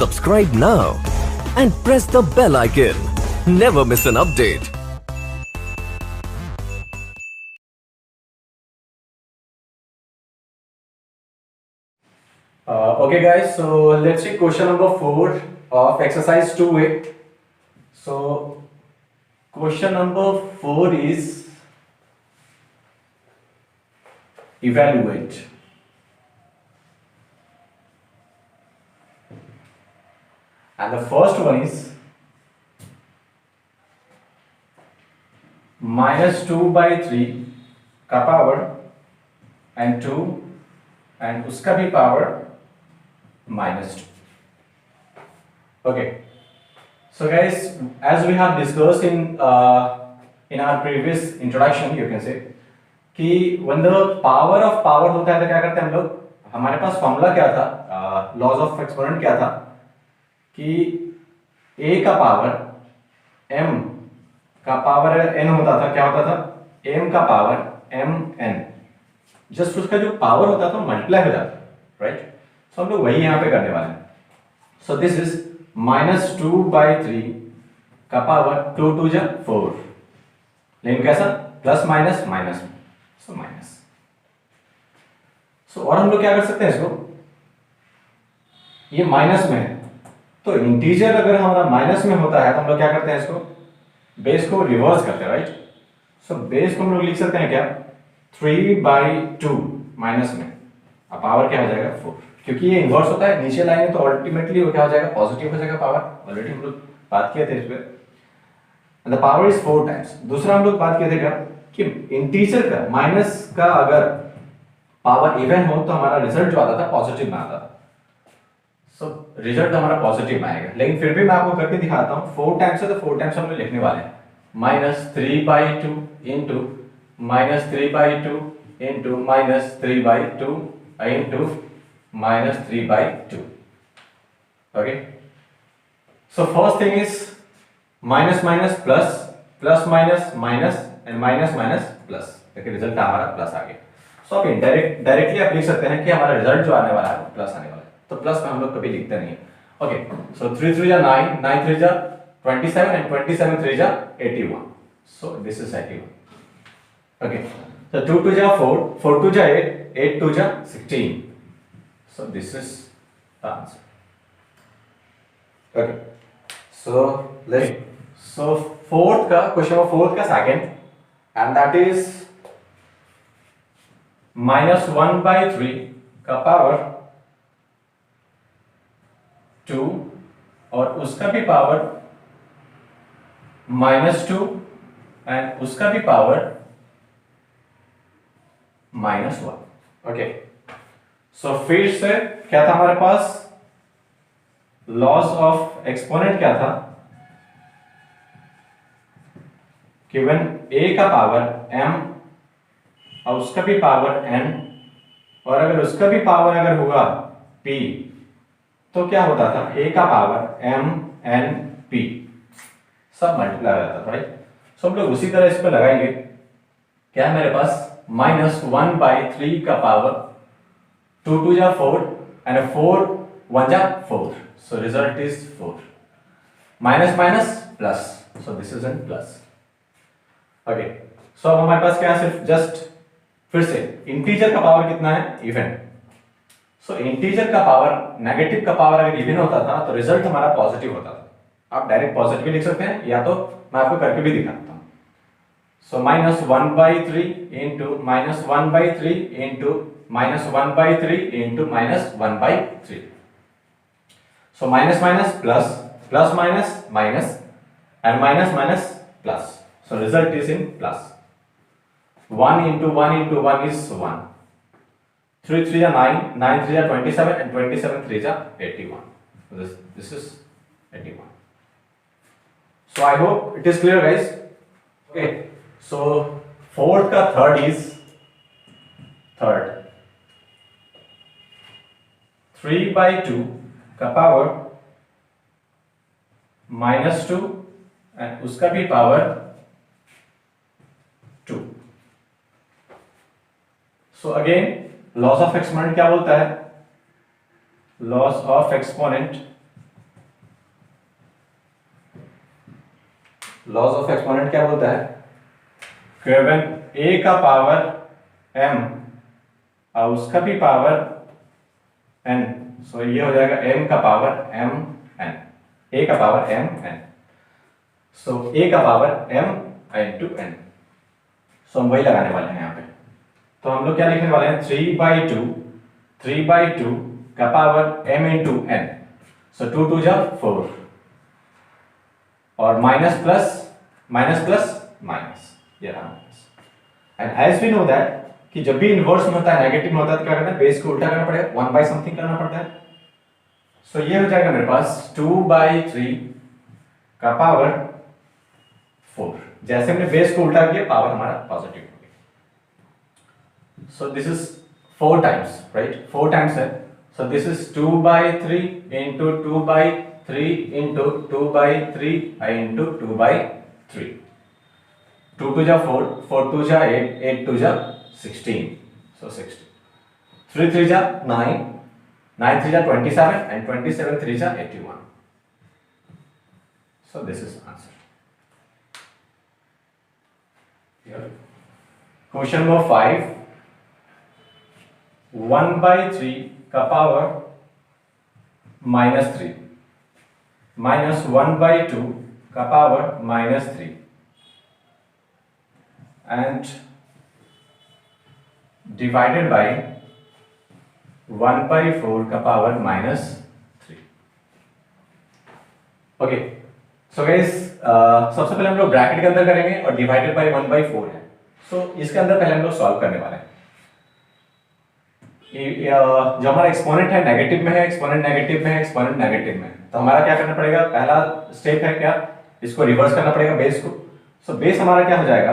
Subscribe now and press the bell icon. Never miss an update. Okay guys, so let's see question number 4 of exercise 2A. So question number 4 is evaluate. And the first one is -2/3 का power and 2 and उसका भी power -2. Okay, so guys, as we have discussed in our previous introduction, you can say कि when the power of power होता है तो क्या करते हैं हम लोग, हमारे पास फॉर्मूला क्या था, लॉज ऑफ एक्सपोनेंट क्या था कि a का पावर m का पावर n होता था, क्या होता था, m का पावर mn, जस्ट उसका जो पावर होता था मल्टीप्लाई हो जाता, राइट. सो हम लोग वही यहां पे करने वाले हैं. सो दिस इज -2/3 का पावर 2 2 जा 4, लेकिन कैसा, plus minus minus, so minus. So और हम लोग क्या कर सकते हैं, इसको ये माइनस में है तो इंटीजर अगर हमारा माइनस में होता है तो हम लोग क्या करते हैं, इसको बेस को रिवर्स करते हैं, राइट. सो बेस को हम लोग लिख सकते हैं क्या, 3/2 माइनस में, अब पावर क्या हो जाएगा 4, क्योंकि ये इन्वर्स होता है, नीचे लाएंगे तो अल्टीमेटली वो क्या हो जाएगा, पॉजिटिव हो जाएगा पावर. ऑलरेडी हम लोग बात किए थे इस पे, and the power is 4 times. दूसरा हम लोग बात किए थे क्या कि इंटीजर का माइनस का अगर पावर इवन हो तो हमारा रिजल्ट जो आता था पॉजिटिव में आता था. सो रिजल्ट हमारा पॉजिटिव में आएगा, लेकिन फिर भी मैं आपको करके दिखाता हूँ. 4 टाइम्स है तो 4 टाइम्स हम लोग लिखने वाले हैं, -3/2 into -3/2 into -3/2 into -3/2. Okay, so first thing is minus minus plus, plus minus minus and minus minus plus. देखिए रिजल्ट हमारा प्लस आ गया. सो अब डायरेक्टली आप लिख सकते हैं कि हमारा रिजल्ट जो आने वाला है वो प्लस आने वाला है, तो प्लस में हम लोग कभी लिखते नहीं है. ओके, सो 3 3 जा 9, 9 3 जा 27 and 27 3 जा 81. So this is 81. Okay, so 2 2 जा 4, 4 2 जा 8, 8 2 जा 16. So this is the answer. Okay, so fourth का question number 4 का second, and that is -1/3 का पावर 2 और उसका भी पावर -2 एंड उसका भी पावर -1. ओके, सो फिर से क्या था हमारे पास, लॉस ऑफ एक्सपोनेंट क्या था कि व्हेन a का पावर m और उसका भी पावर n और अगर उसका भी पावर अगर हुआ p तो क्या होता था, a का पावर m n p सब मल्टीप्लाई हो जाता था, राइट. सो हम लोग उसी तरह इस पे लगाएंगे. क्या है मेरे पास, -1/3 का पावर 2 2 जा 4 and 4 1 जा 4, so result is 4. minus minus plus, so this is in plus. Okay, so अब हमारे पास क्या है, सिर्फ जस्ट फिर से इंटीजर का पावर कितना है, इवन. सो इंटीजर का पावर, नेगेटिव का पावर अगर इवन होता था तो रिजल्ट हमारा पॉजिटिव होता था. आप डायरेक्ट पॉजिटिव लिख सकते हैं या तो मैं आपको करके भी दिखाता हूं. सो -1/3 into -1/3 into -1/3 into -1/3. So minus minus plus, plus minus minus and minus minus plus. So result is in plus. 1 into 1 into 1 is 1. 3 3 are 9, 9 3 are 27 and 27 3 are 81. So this is 81. So I hope it is clear, guys. Okay. So fourth का third is third. 3/2 का power -2 and उसका भी power 2. So again laws of exponent क्या बोलता है, laws of exponent laws of exponent क्या बोलता है, केवन ए का पावर m और उसका भी पावर n, सो ये हो जाएगा m का पावर m n, a का power m n, so a का पावर m इंटू n, सो हम वही लगाने वाले हैं यहाँ पे। तो हम लोग क्या लिखने वाले हैं, 3/2 का पावर m इंटू n, सो 2 2 जा 4 और माइनस प्लस माइनस, ये रहा minus. And as we know that कि जब भी इनवर्स में होता है, नेगेटिव में होता है, तो क्या करना है, बेस को उल्टा करना पड़ेगा, 1/समथिंग करना पड़ता है। सो ये हो जाएगा मेरे पास 2/3 का पावर 4। जैसे हमने बेस को उल्टा किया, पावर हमारा पॉजिटिव हो गया। So this is 4 times, right, 4 times है। So this is 2/3 into 2/3 into 2/3 into 2/3, 2 2 जा 4, 4 2 जा 8, 8 2 जा 16, so 60, 3 3 जा 9, 9 3 जा 27 and 27 3 जा 81, so this is answer here. Question number 5, 1/3 का पावर -3 माइनस 1/2 का पावर -3 and डिवाइडेड बाय 1/4 का पावर -3। ओके, सो गाइस सबसे पहले हम लोग ब्रैकेट के अंदर करेंगे और डिवाइडेड बाय 1/4 है। सो इसके अंदर पहले हम लोग सॉल्व करने वाले हैं। जो हमारा एक्सपोनेंट है नेगेटिव में है, एक्सपोनेंट नेगेटिव में है, एक्सपोनेंट नेगेटिव में है, तो हमारा क्या करना पड़ेगा, पहला स्टेप है क्या, इसको रिवर्स करना पड़ेगा बेस को। सो बेस हमारा क्या हो जाएगा,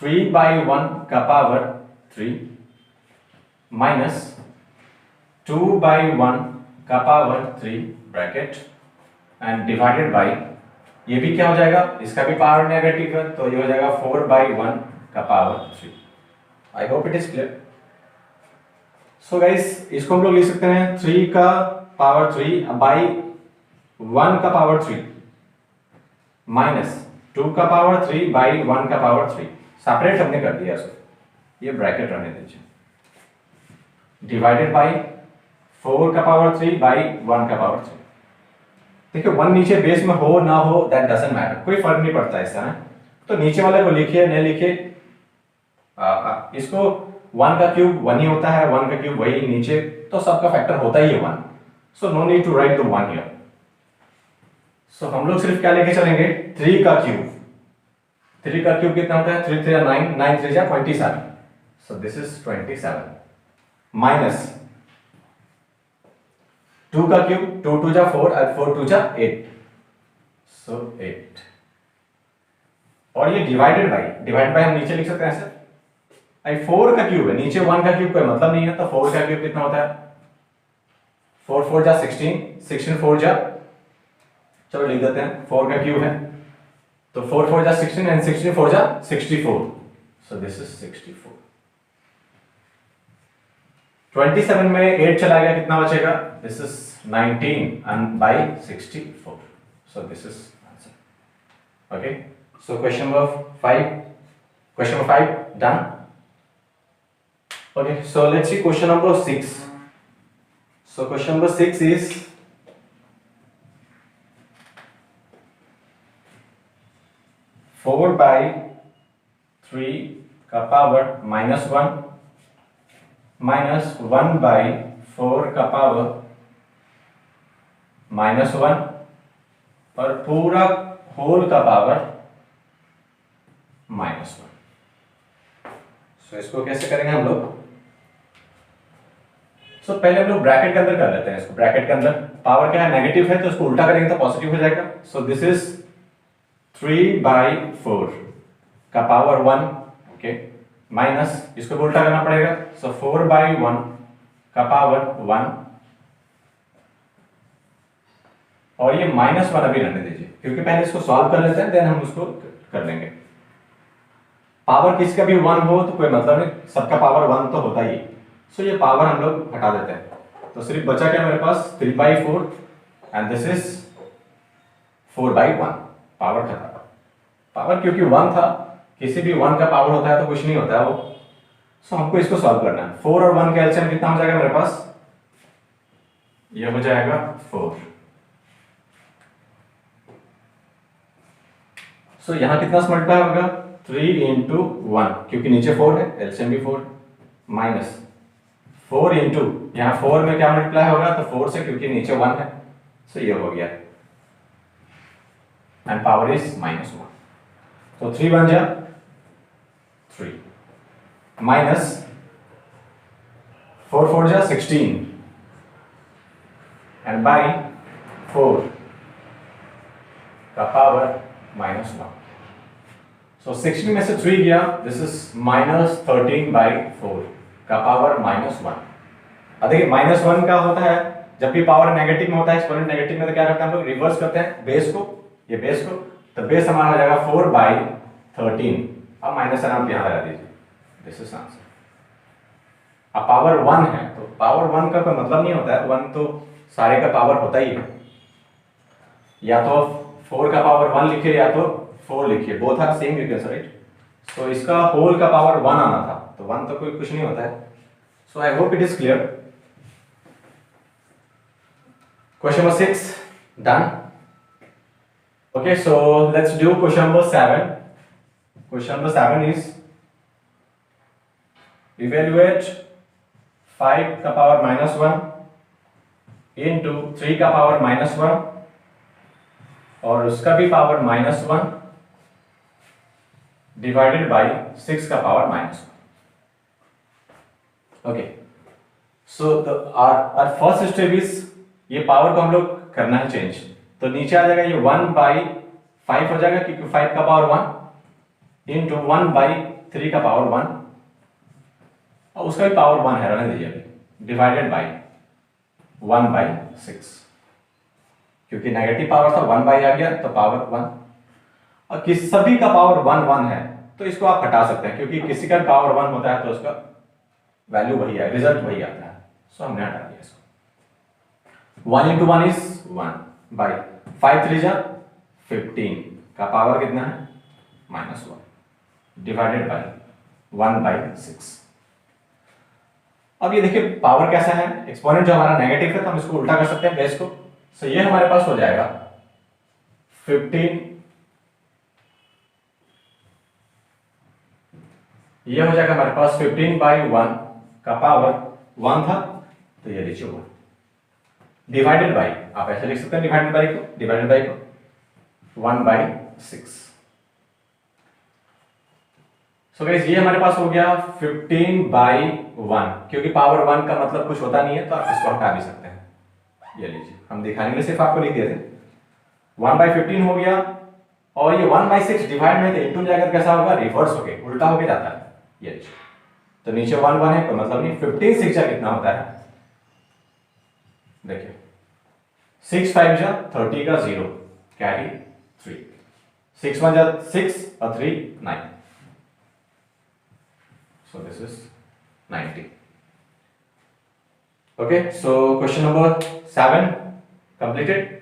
3/1 का पावर 3 माइनस 2/1 का power 3 bracket and divided by, ये भी क्या हो जाएगा, इसका भी पावर नेगेटिव है, तो ये हो जाएगा 4/1 का power 3। I hope it is clear. So guys इसको हम लोग लिख सकते हैं 3 का पावर 3 बाई 1 का पावर 3 माइनस 2 का पावर 3 बाई 1 का पावर 3। सेपरेट हमने कर दिया इसको, ये ब्रैकेट रहने दीजिए, डिवाइडेड बाई 4 का पावर 3 बाई 1 का पावर 3। देखिए 1 नीचे बेस में हो ना हो दैट डजंट मैटर, कोई फर्क नहीं पड़ता इसका ना। तो नीचे वाले को लिखिए नहीं लिखिए, इसको 1 का क्यूब 1 ही होता है, 1 का क्यूब वही नीचे, तो सबका फैक्टर होता ही है 1, so no need to write the 1 here. So हम लोग सिर्फ क्या लेके चलेंगे, 3 का क्यूब, 3 का क्यूब कितना होता है, 3 3 9, 9 3 27, सो दिस इज 27 माइनस 2 का क्यूब 2 2 4 और 4 2 8, सो 8, और ये डिवाइडेड बाय हम नीचे लिख सकते हैं ऐसे, आई 4 का क्यूब है, नीचे 1 का क्यूब कोई मतलब नहीं है, तो 4 का क्यूब कितना होता है, 4 4 जा 16, 16 4 जा, चलो लिख देते हैं 4 का क्यूब है, तो 4 4 जा 16 एंड 16 4 जा 64, सो दिस इज 64। 27 में 8 चला गया, कितना बचेगा, this is 19 and by 64, so this is answer. Okay, so question number 5 done. Okay, so let's see question number 6. So question number 6 is 4/3 का पावर -1 माइनस 1/4 का पावर -1 और पूरा होल का पावर -1। सो इसको कैसे करेंगे हम लोग, सो पहले हम लोग ब्रैकेट के अंदर कर लेते हैं इसको। ब्रैकेट के अंदर पावर क्या है, नेगेटिव है, तो इसको उल्टा करेंगे तो पॉजिटिव हो जाएगा। सो दिस इज 3/4 का पावर 1, ओके, माइनस इसको भी उल्टा करना पड़ेगा, सो 4/1 का पावर 1, और ये -1 अभी रहने दीजिए, क्योंकि पहले इसको सॉल्व कर लेते हैं, देन हम उसको कर लेंगे। पावर किसी का भी 1 हो तो कोई मतलब नहीं, सबका पावर 1 तो होता ही। सो ये पावर हम लोग हटा देते हैं, तो सिर्फ बचा क्या मेरे पास 3/4 एंड दिस इज 4/1। पावर खत्म। पावर क्योंकि 1 था, किसी भी 1 का पावर होता है तो कुछ नहीं होता है वो। सो हमको इसको सॉल्व करना है। 4 और 1 का एलसीएम कितना हो जाएगा मेरे पास, ये हो जाएगा 4। सो यहां कितना मल्टीप्लाई होगा, 3 इंटू 1, क्योंकि नीचे 4 है, एलसीएम भी 4, माइनस 4 इंटू, यहां 4 में क्या मल्टीप्लाई होगा, तो 4 से, क्योंकि नीचे 1 है। सो ये हो गया, एंड पावर इज -1। तो 3 बन जा 3, माइनस 4 4 जा 16, एंड बाई 4 का पावर -1। सो 16 में से 3 गया, दिस इज -13 बाई 4 का पावर -1। अब देखिए -1 का होता है जब भी पावर नेगेटिव में होता है, एक्सपोनेंट नेगेटिव में, तो क्या करते हैं हम लोग, रिवर्स करते हैं बेस को, ये बेस को, तो बेस हमारा हो जाएगा 4/13। अब माइनस साइन आप यहां लगा दीजिए, दिस इज आंसर। अब पावर 1 है तो पावर 1 का कोई मतलब नहीं होता है, 1 तो सारे का पावर होता ही है, या तो 4 का पावर 1 लिखिए या तो 4 लिखिए, both are same, you can write. So इसका होल का पावर 1 आना था, तो 1 तो कोई कुछ नहीं होता है। So I hope it is clear. Question number 6 done. Okay, so let's do question number 7. Question number 7 is evaluate 5 का पावर -1 into 3 का पावर -1 और उसका भी पावर -1 डिवाइडेड बाय 6 का power -1। Okay, so our first step is ये power को हम लोग करना है चेंज, तो नीचे आ जाएगा ये 1/5 हो जाएगा, क्योंकि 5 का पावर 1 इंटू 1/3 का पावर 1 और उसका भी पावर 1 है, रहने दीजिए अभी, डिवाइडेड बाय 1/6, क्योंकि नेगेटिव पावर था 1 बाई आ गया तो पावर 1, और किस सभी का पावर 1 1 है तो इसको आप हटा सकते हैं, क्योंकि किसी का पावर 1 होता है तो उसका वैल्यू वही है, रिजल्ट वही आता है। सो हमने हटा दिया इसको। 1 इंटू 1 इज 1 बाई 5 3 जा 15 का पावर कितना है -1 डिवाइडेड बाय 1/6। अब ये देखिए पावर कैसा है, एक्सपोनेंट जो हमारा नेगेटिव है तो हम इसको उल्टा कर सकते हैं बेस को। सो ये हमारे पास हो जाएगा 15, ये हो जाएगा हमारे पास 15/1 का पावर 1 था, तो ये लीजिए 1 डिवाइडेड बाई, आप ऐसे लिख सकते हैं डिवाइडेड बाई को, डिवाइडेड बाई को 1/6। सो गाइस ये हमारे पास हो गया 15/1, क्योंकि पावर 1 का मतलब कुछ होता नहीं है तो आप इसको हटा भी सकते हैं। ये लीजिए, हम दिखाने के लिए सिर्फ आपको लिख दिए थे, 1/15 हो गया, और ये 1/6 डिवाइड में थे इंटू जाकर कैसा होगा, रिवर्स हो गया, उल्टा होके जाता है। ये लीजिए, तो नीचे 1 1 है कोई मतलब नहीं, 15 6 कितना होता है, देखिए 6 5 जा 30 का 0 कैरी 3, 6 1 जा 6 और 3 9, so this is 90. Okay, so question number 7 completed.